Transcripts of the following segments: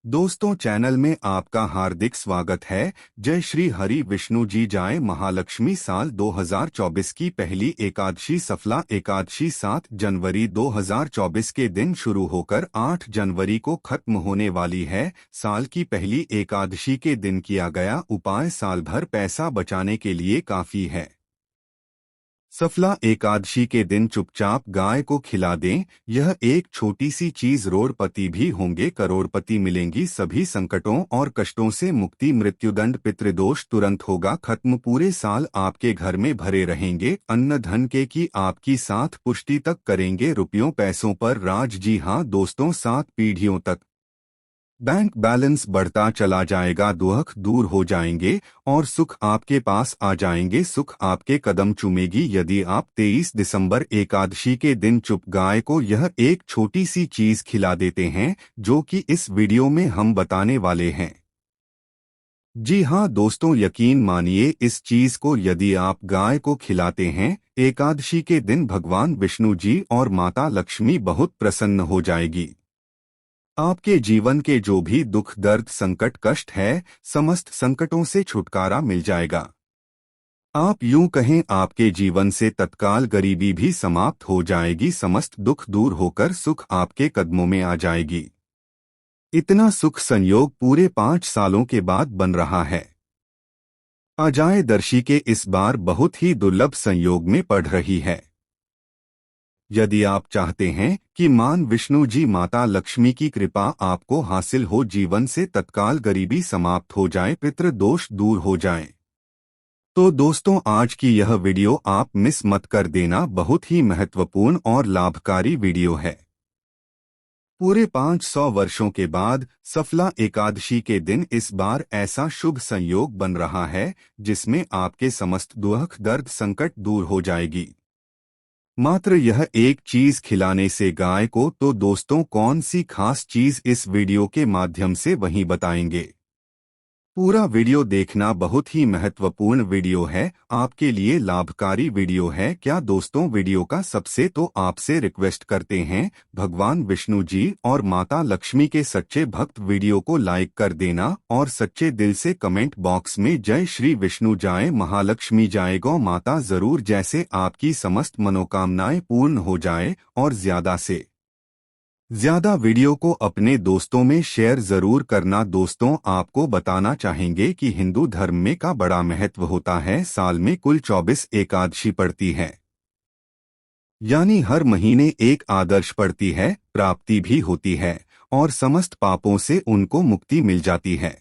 दोस्तों, चैनल में आपका हार्दिक स्वागत है। जय श्री हरि विष्णु जी जाए। महालक्ष्मी साल 2024 की पहली एकादशी सफला एकादशी 7 जनवरी 2024 के दिन शुरू होकर 8 जनवरी को खत्म होने वाली है। साल की पहली एकादशी के दिन किया गया उपाय साल भर पैसा बचाने के लिए काफी है। सफला एकादशी के दिन चुपचाप गाय को खिला दें। यह एक छोटी सी चीज करोड़पति भी होंगे करोड़पति मिलेंगी। सभी संकटों और कष्टों से मुक्ति, मृत्युदंड, पितृदोष तुरंत होगा खत्म। पूरे साल आपके घर में भरे रहेंगे अन्न धन के की आपकी साथ पुष्टि तक करेंगे रुपयों पैसों पर राज। जी हाँ दोस्तों, 7 पीढ़ियों तक बैंक बैलेंस बढ़ता चला जाएगा, दुख दूर हो जाएंगे और सुख आपके पास आ जाएंगे। सुख आपके कदम चूमेगी यदि आप 23 दिसंबर एकादशी के दिन चुप गाय को यह एक छोटी सी चीज खिला देते हैं जो कि इस वीडियो में हम बताने वाले हैं। जी हाँ दोस्तों, यकीन मानिए इस चीज को यदि आप गाय को खिलाते हैं एकादशी के दिन, भगवान विष्णु जी और माता लक्ष्मी बहुत प्रसन्न हो जाएगी। आपके जीवन के जो भी दुख दर्द संकट कष्ट है, समस्त संकटों से छुटकारा मिल जाएगा। आप यूं कहें आपके जीवन से तत्काल गरीबी भी समाप्त हो जाएगी, समस्त दुख दूर होकर सुख आपके कदमों में आ जाएगी। इतना सुख संयोग पूरे 5 सालों के बाद बन रहा है। अजाय दर्शी के इस बार बहुत ही दुर्लभ संयोग में पड़ रही है। यदि आप चाहते हैं कि मान विष्णु जी माता लक्ष्मी की कृपा आपको हासिल हो, जीवन से तत्काल गरीबी समाप्त हो जाए, पितृ दोष दूर हो जाए, तो दोस्तों आज की यह वीडियो आप मिस मत कर देना। बहुत ही महत्वपूर्ण और लाभकारी वीडियो है। पूरे 500 वर्षों के बाद सफला एकादशी के दिन इस बार ऐसा शुभ संयोग बन रहा है जिसमें आपके समस्त दुख दर्द संकट दूर हो जाएगी। मात्र यह एक चीज खिलाने से गाय को। तो दोस्तों कौन सी खास चीज इस वीडियो के माध्यम से वही बताएंगे। पूरा वीडियो देखना, बहुत ही महत्वपूर्ण वीडियो है, आपके लिए लाभकारी वीडियो है। क्या दोस्तों, वीडियो का सबसे तो आपसे रिक्वेस्ट करते हैं भगवान विष्णु जी और माता लक्ष्मी के सच्चे भक्त वीडियो को लाइक कर देना और सच्चे दिल से कमेंट बॉक्स में जय श्री विष्णु जाए महालक्ष्मी जाए गौ माता जरूर, जैसे आपकी समस्त मनोकामनाएं पूर्ण हो जाए। और ज्यादा से ज्यादा वीडियो को अपने दोस्तों में शेयर जरूर करना। दोस्तों आपको बताना चाहेंगे कि हिंदू धर्म में का बड़ा महत्व होता है। साल में कुल 24 एकादशी पड़ती है, यानी हर महीने एक आदर्श पड़ती है, प्राप्ति भी होती है और समस्त पापों से उनको मुक्ति मिल जाती है।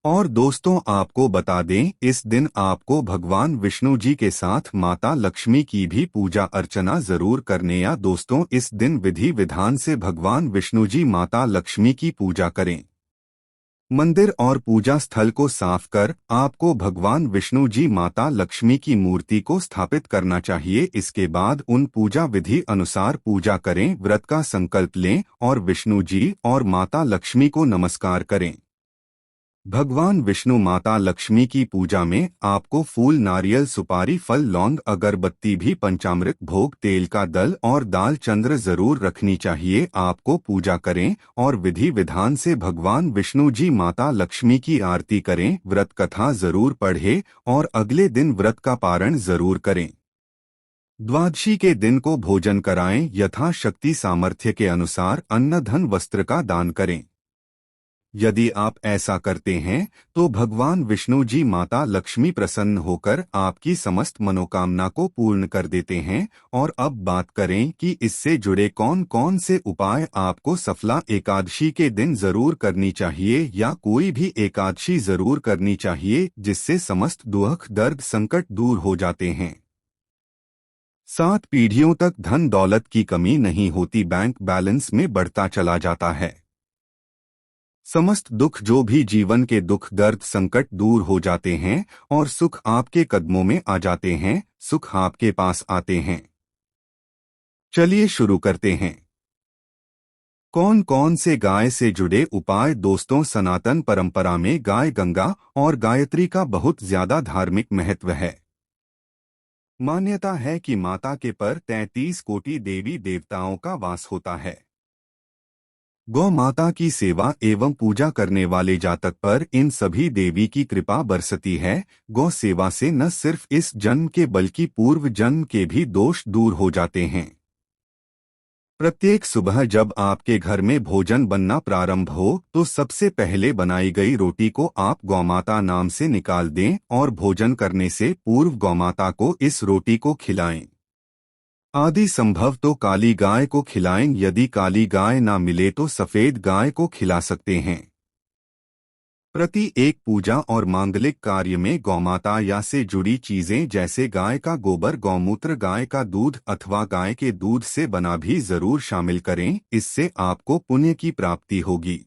और दोस्तों आपको बता दें, इस दिन आपको भगवान विष्णु जी के साथ माता लक्ष्मी की भी पूजा अर्चना जरूर करने या दोस्तों इस दिन विधि विधान से भगवान विष्णु जी माता लक्ष्मी की पूजा करें। मंदिर और पूजा स्थल को साफ कर आपको भगवान विष्णु जी माता लक्ष्मी की मूर्ति को स्थापित करना चाहिए। इसके बाद उन पूजा विधि अनुसार पूजा करें, व्रत का संकल्प लें और विष्णु जी और माता लक्ष्मी को नमस्कार करें। भगवान विष्णु माता लक्ष्मी की पूजा में आपको फूल, नारियल, सुपारी, फल, लौंग, अगरबत्ती भी, पंचामृत, भोग, तेल का दल और दाल चंद्र जरूर रखनी चाहिए। आपको पूजा करें और विधि विधान से भगवान विष्णु जी माता लक्ष्मी की आरती करें, व्रत कथा जरूर पढ़ें और अगले दिन व्रत का पारण जरूर करें। द्वादशी के दिन को भोजन कराएं, यथाशक्ति सामर्थ्य के अनुसार अन्न धन वस्त्र का दान करें। यदि आप ऐसा करते हैं तो भगवान विष्णु जी माता लक्ष्मी प्रसन्न होकर आपकी समस्त मनोकामना को पूर्ण कर देते हैं। और अब बात करें कि इससे जुड़े कौन कौन से उपाय आपको सफला एकादशी के दिन जरूर करनी चाहिए या कोई भी एकादशी जरूर करनी चाहिए जिससे समस्त दुख दर्द संकट दूर हो जाते हैं। 7 पीढ़ियों तक धन दौलत की कमी नहीं होती, बैंक बैलेंस में बढ़ता चला जाता है। समस्त दुख जो भी जीवन के दुख दर्द संकट दूर हो जाते हैं और सुख आपके कदमों में आ जाते हैं, सुख आपके पास आते हैं। चलिए शुरू करते हैं। कौन कौन से गाय से जुड़े उपाय। दोस्तों सनातन परंपरा में गाय, गंगा और गायत्री का बहुत ज्यादा धार्मिक महत्व है। मान्यता है कि माता के पर 33 कोटि देवी देवताओं का वास होता है। गौ माता की सेवा एवं पूजा करने वाले जातक पर इन सभी देवी की कृपा बरसती है। गौ सेवा से न सिर्फ इस जन्म के बल्कि पूर्व जन्म के भी दोष दूर हो जाते हैं। प्रत्येक सुबह जब आपके घर में भोजन बनना प्रारंभ हो तो सबसे पहले बनाई गई रोटी को आप गौमाता नाम से निकाल दें और भोजन करने से पूर्व गौमाता को इस रोटी को खिलाएं। आदि संभव तो काली गाय को खिलाएं, यदि काली गाय ना मिले तो सफेद गाय को खिला सकते हैं। प्रति एक पूजा और मांगलिक कार्य में गौमाता या से जुड़ी चीजें जैसे गाय का गोबर, गौमूत्र, गाय का दूध अथवा गाय के दूध से बना भी जरूर शामिल करें, इससे आपको पुण्य की प्राप्ति होगी।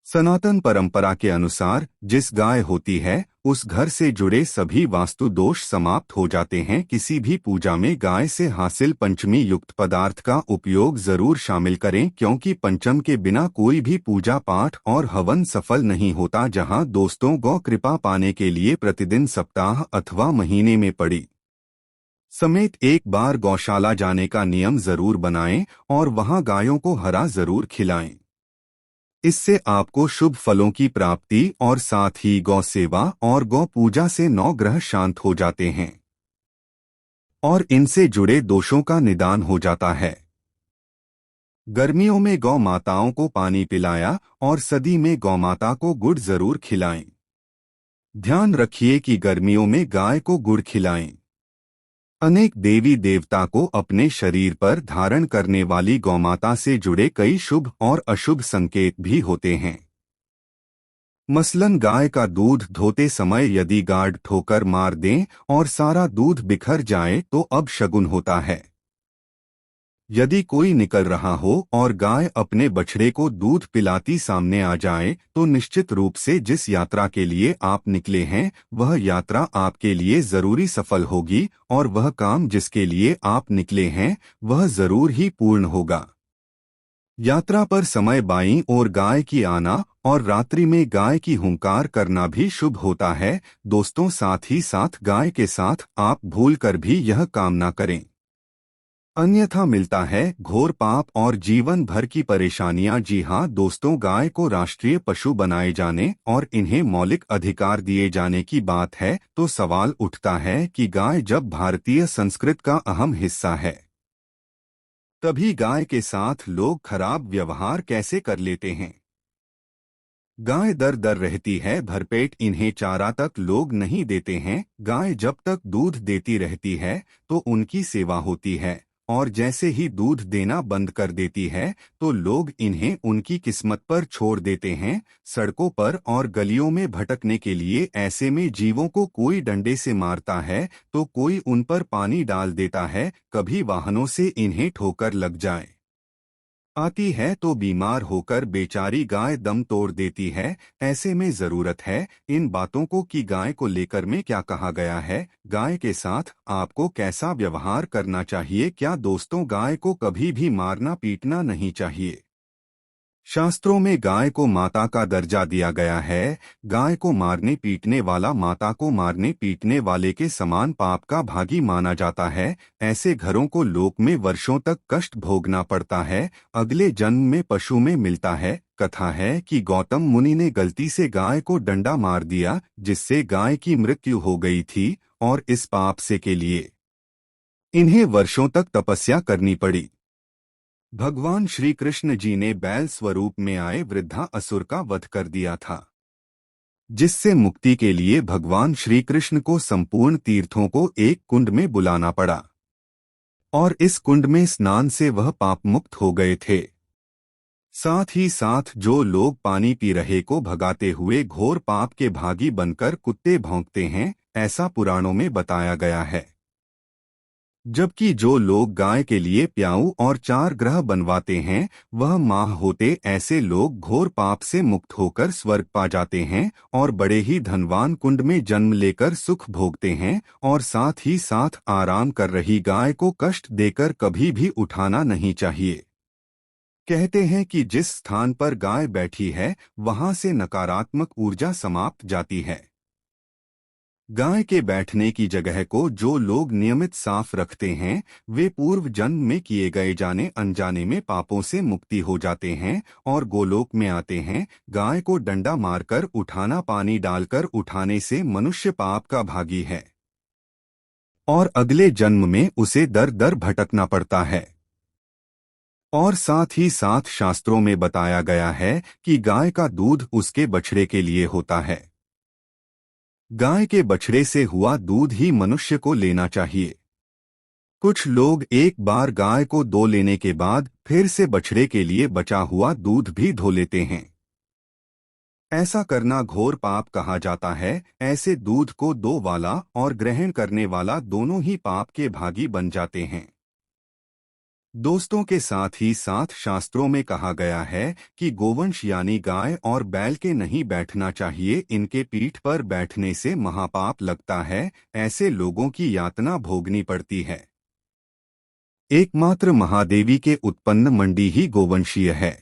सनातन परंपरा के अनुसार जिस गाय होती है उस घर से जुड़े सभी वास्तु दोष समाप्त हो जाते हैं। किसी भी पूजा में गाय से हासिल पंचमी युक्त पदार्थ का उपयोग जरूर शामिल करें, क्योंकि पंचम के बिना कोई भी पूजा पाठ और हवन सफल नहीं होता। जहां दोस्तों गौ कृपा पाने के लिए प्रतिदिन, सप्ताह अथवा महीने में पड़ी समेत एक बार गौशाला जाने का नियम जरूर बनाएं और वहां गायों को हरा जरूर खिलाएं। इससे आपको शुभ फलों की प्राप्ति और साथ ही गौ सेवा और गौ पूजा से 9 ग्रह शांत हो जाते हैं और इनसे जुड़े दोषों का निदान हो जाता है। गर्मियों में गौ माताओं को पानी पिलाया और सर्दी में गौ माता को गुड़ जरूर खिलाएं। ध्यान रखिए कि गर्मियों में गाय को गुड़ खिलाएं। अनेक देवी देवता को अपने शरीर पर धारण करने वाली गौमाता से जुड़े कई शुभ और अशुभ संकेत भी होते हैं। मसलन गाय का दूध धोते समय यदि गाढ़ ठोकर मार दें और सारा दूध बिखर जाए तो अब शगुन होता है। यदि कोई निकल रहा हो और गाय अपने बछड़े को दूध पिलाती सामने आ जाए तो निश्चित रूप से जिस यात्रा के लिए आप निकले हैं वह यात्रा आपके लिए जरूरी सफल होगी और वह काम जिसके लिए आप निकले हैं वह जरूर ही पूर्ण होगा। यात्रा पर समय बाईं ओर गाय की आना और रात्रि में गाय की हुंकार करना भी शुभ होता है। दोस्तों, साथ ही साथ गाय के साथ आप भूलकर भी यह काम ना करें, अन्यथा मिलता है घोर पाप और जीवन भर की परेशानियां। जी हाँ दोस्तों, गाय को राष्ट्रीय पशु बनाए जाने और इन्हें मौलिक अधिकार दिए जाने की बात है तो सवाल उठता है कि गाय जब भारतीय संस्कृति का अहम हिस्सा है तभी गाय के साथ लोग खराब व्यवहार कैसे कर लेते हैं। गाय दर दर रहती है भरपेट, इन्हें चारा तक लोग नहीं देते हैं। गाय जब तक दूध देती रहती है तो उनकी सेवा होती है और जैसे ही दूध देना बंद कर देती है तो लोग इन्हें उनकी किस्मत पर छोड़ देते हैं, सड़कों पर और गलियों में भटकने के लिए। ऐसे में जीवों को कोई डंडे से मारता है तो कोई उन पर पानी डाल देता है, कभी वाहनों से इन्हें ठोकर लग जाए आती है तो बीमार होकर बेचारी गाय दम तोड़ देती है। ऐसे में जरूरत है इन बातों को कि गाय को लेकर में क्या कहा गया है, गाय के साथ आपको कैसा व्यवहार करना चाहिए। क्या दोस्तों, गाय को कभी भी मारना पीटना नहीं चाहिए। शास्त्रों में गाय को माता का दर्जा दिया गया है। गाय को मारने पीटने वाला माता को मारने पीटने वाले के समान पाप का भागी माना जाता है। ऐसे घरों को लोक में वर्षों तक कष्ट भोगना पड़ता है, अगले जन्म में पशु में मिलता है। कथा है कि गौतम मुनि ने गलती से गाय को डंडा मार दिया जिससे गाय की मृत्यु हो गई थी और इस पाप से के लिए इन्हें वर्षों तक तपस्या करनी पड़ी। भगवान श्री कृष्ण जी ने बैल स्वरूप में आए वृद्धा असुर का वध कर दिया था, जिससे मुक्ति के लिए भगवान श्री कृष्ण को संपूर्ण तीर्थों को एक कुंड में बुलाना पड़ा और इस कुंड में स्नान से वह पाप मुक्त हो गए थे। साथ ही साथ जो लोग पानी पी रहे को भगाते हुए घोर पाप के भागी बनकर कुत्ते भौंकते हैं, ऐसा पुराणों में बताया गया है। जबकि जो लोग गाय के लिए प्याऊ और 4 ग्रह बनवाते हैं वह माह होते। ऐसे लोग घोर पाप से मुक्त होकर स्वर्ग पा जाते हैं और बड़े ही धनवान कुंड में जन्म लेकर सुख भोगते हैं और साथ ही साथ आराम कर रही गाय को कष्ट देकर कभी भी उठाना नहीं चाहिए। कहते हैं कि जिस स्थान पर गाय बैठी है वहां से नकारात्मक ऊर्जा समाप्त जाती है। गाय के बैठने की जगह को जो लोग नियमित साफ रखते हैं वे पूर्व जन्म में किए गए जाने अनजाने में पापों से मुक्ति हो जाते हैं और गोलोक में आते हैं। गाय को डंडा मारकर उठाना, पानी डालकर उठाने से मनुष्य पाप का भागी है और अगले जन्म में उसे दर दर भटकना पड़ता है। और साथ ही साथ शास्त्रों में बताया गया है कि गाय का दूध उसके बछड़े के लिए होता है। गाय के बछड़े से हुआ दूध ही मनुष्य को लेना चाहिए। कुछ लोग एक बार गाय को दो लेने के बाद फिर से बछड़े के लिए बचा हुआ दूध भी धो लेते हैं। ऐसा करना घोर पाप कहा जाता है। ऐसे दूध को दो वाला और ग्रहण करने वाला दोनों ही पाप के भागी बन जाते हैं। दोस्तों के साथ ही साथ शास्त्रों में कहा गया है कि गोवंश यानी गाय और बैल के नहीं बैठना चाहिए। इनके पीठ पर बैठने से महापाप लगता है। ऐसे लोगों की यातना भोगनी पड़ती है। एकमात्र महादेवी के उत्पन्न मंडी ही गोवंशीय है,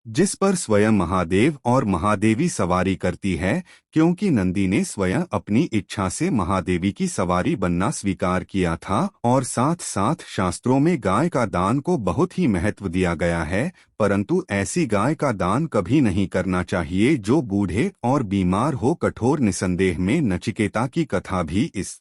जिस पर स्वयं महादेव और महादेवी सवारी करती है, क्योंकि नंदी ने स्वयं अपनी इच्छा से महादेवी की सवारी बनना स्वीकार किया था। और साथ साथ शास्त्रों में गाय का दान को बहुत ही महत्व दिया गया है, परंतु ऐसी गाय का दान कभी नहीं करना चाहिए जो बूढ़े और बीमार हो। कठोर निसंदेह में नचिकेता की कथा भी इस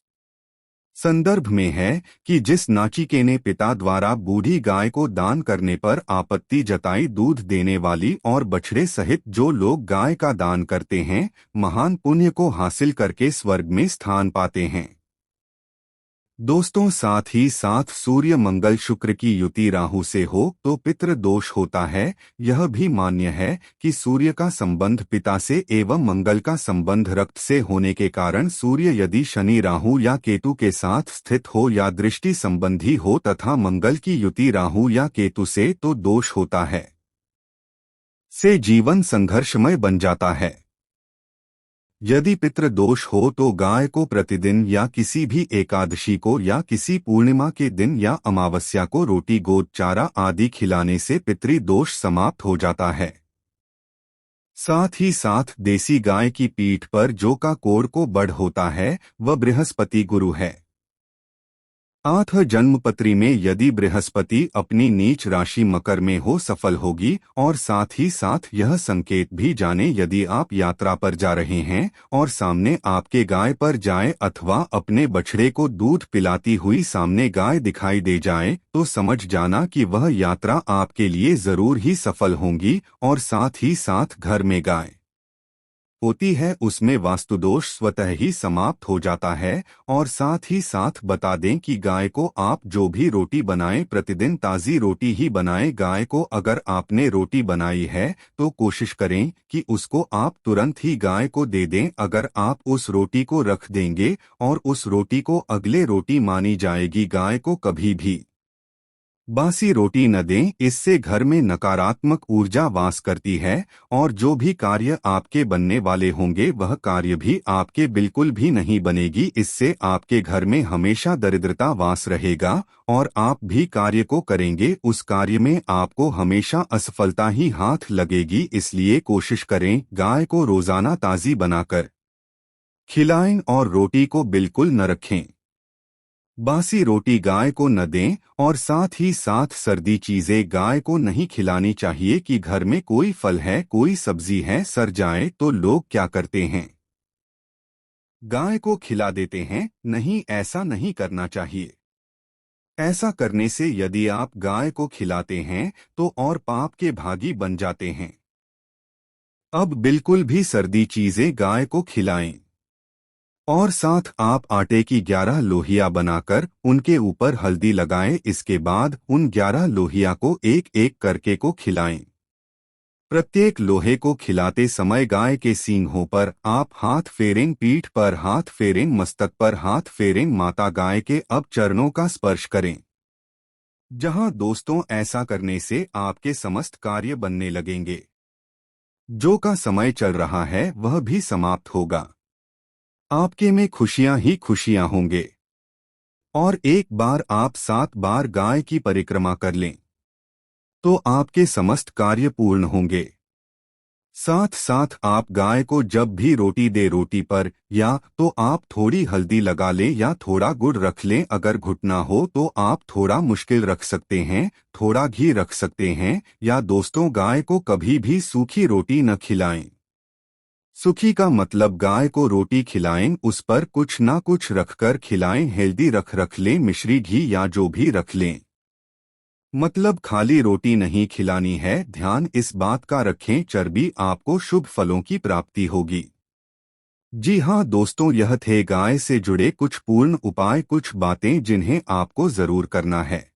संदर्भ में है कि जिस नाचिके ने पिता द्वारा बूढ़ी गाय को दान करने पर आपत्ति जताई, दूध देने वाली और बछड़े सहित जो लोग गाय का दान करते हैं महान पुण्य को हासिल करके स्वर्ग में स्थान पाते हैं। दोस्तों, साथ ही साथ सूर्य मंगल शुक्र की युति राहु से हो तो पितृ दोष होता है। यह भी मान्य है कि सूर्य का संबंध पिता से एवं मंगल का संबंध रक्त से होने के कारण सूर्य यदि शनि राहु या केतु के साथ स्थित हो या दृष्टि संबंधी हो तथा मंगल की युति राहु या केतु से तो दोष होता है, से जीवन संघर्षमय बन जाता है। यदि पितृदोष हो तो गाय को प्रतिदिन या किसी भी एकादशी को या किसी पूर्णिमा के दिन या अमावस्या को रोटी, गोद चारा आदि खिलाने से पितृदोष समाप्त हो जाता है। साथ ही साथ देसी गाय की पीठ पर जो का कोड़ को बढ़ होता है वह बृहस्पति गुरु है। 8 जन्मपत्री में यदि बृहस्पति अपनी नीच राशि मकर में हो सफल होगी। और साथ ही साथ यह संकेत भी जाने यदि आप यात्रा पर जा रहे हैं और सामने आपके गाय पर जाए अथवा अपने बछड़े को दूध पिलाती हुई सामने गाय दिखाई दे जाए तो समझ जाना कि वह यात्रा आपके लिए जरूर ही सफल होंगी। और साथ ही साथ घर में गाय होती है उसमें वास्तुदोष स्वतः ही समाप्त हो जाता है। और साथ ही साथ बता दें कि गाय को आप जो भी रोटी बनाएं प्रतिदिन ताज़ी रोटी ही बनाएं। गाय को अगर आपने रोटी बनाई है तो कोशिश करें कि उसको आप तुरंत ही गाय को दे दें। अगर आप उस रोटी को रख देंगे और उस रोटी को अगले रोटी मानी जाएगी, गाय को कभी भी बासी रोटी न दें। इससे घर में नकारात्मक ऊर्जा वास करती है और जो भी कार्य आपके बनने वाले होंगे वह कार्य भी आपके बिल्कुल भी नहीं बनेगी। इससे आपके घर में हमेशा दरिद्रता वास रहेगा और आप भी कार्य को करेंगे उस कार्य में आपको हमेशा असफलता ही हाथ लगेगी। इसलिए कोशिश करें गाय को रोजाना ताज़ी बनाकर खिलाएं और रोटी को बिल्कुल न रखें। बासी रोटी गाय को न दें और साथ ही साथ सर्दी चीजें गाय को नहीं खिलानी चाहिए कि घर में कोई फल है, कोई सब्जी है, सड़ जाए तो लोग क्या करते हैं, गाय को खिला देते हैं। नहीं, ऐसा नहीं करना चाहिए। ऐसा करने से यदि आप गाय को खिलाते हैं तो और पाप के भागी बन जाते हैं। अब बिल्कुल भी सर्दी चीजें गाय को खिलाएं। और साथ आप आटे की 11 लोहिया बनाकर उनके ऊपर हल्दी लगाएं। इसके बाद उन 11 लोहिया को एक एक करके को खिलाएं। प्रत्येक लोहे को खिलाते समय गाय के सींगों पर आप हाथ फेरें, पीठ पर हाथ फेरें, मस्तक पर हाथ फेरें, माता गाय के अब चरणों का स्पर्श करें। जहां दोस्तों ऐसा करने से आपके समस्त कार्य बनने लगेंगे। जो का समय चल रहा है वह भी समाप्त होगा। आपके में खुशियां ही खुशियां होंगे। और एक बार आप 7 बार गाय की परिक्रमा कर लें तो आपके समस्त कार्य पूर्ण होंगे। साथ साथ आप गाय को जब भी रोटी दे रोटी पर या तो आप थोड़ी हल्दी लगा लें या थोड़ा गुड़ रख लें। अगर घुटना हो तो आप थोड़ा मुश्किल रख सकते हैं, थोड़ा घी रख सकते हैं। या दोस्तों, गाय को कभी भी सूखी रोटी न खिलाएं। सूखी का मतलब गाय को रोटी खिलाएं, उस पर कुछ ना कुछ रखकर खिलाएं। हेल्दी रख लें, मिश्री घी या जो भी रख लें। मतलब खाली रोटी नहीं खिलानी है। ध्यान इस बात का रखें, चर्बी आपको शुभ फलों की प्राप्ति होगी। जी हाँ दोस्तों, यह थे गाय से जुड़े कुछ पूर्ण उपाय, कुछ बातें जिन्हें आपको जरूर करना है।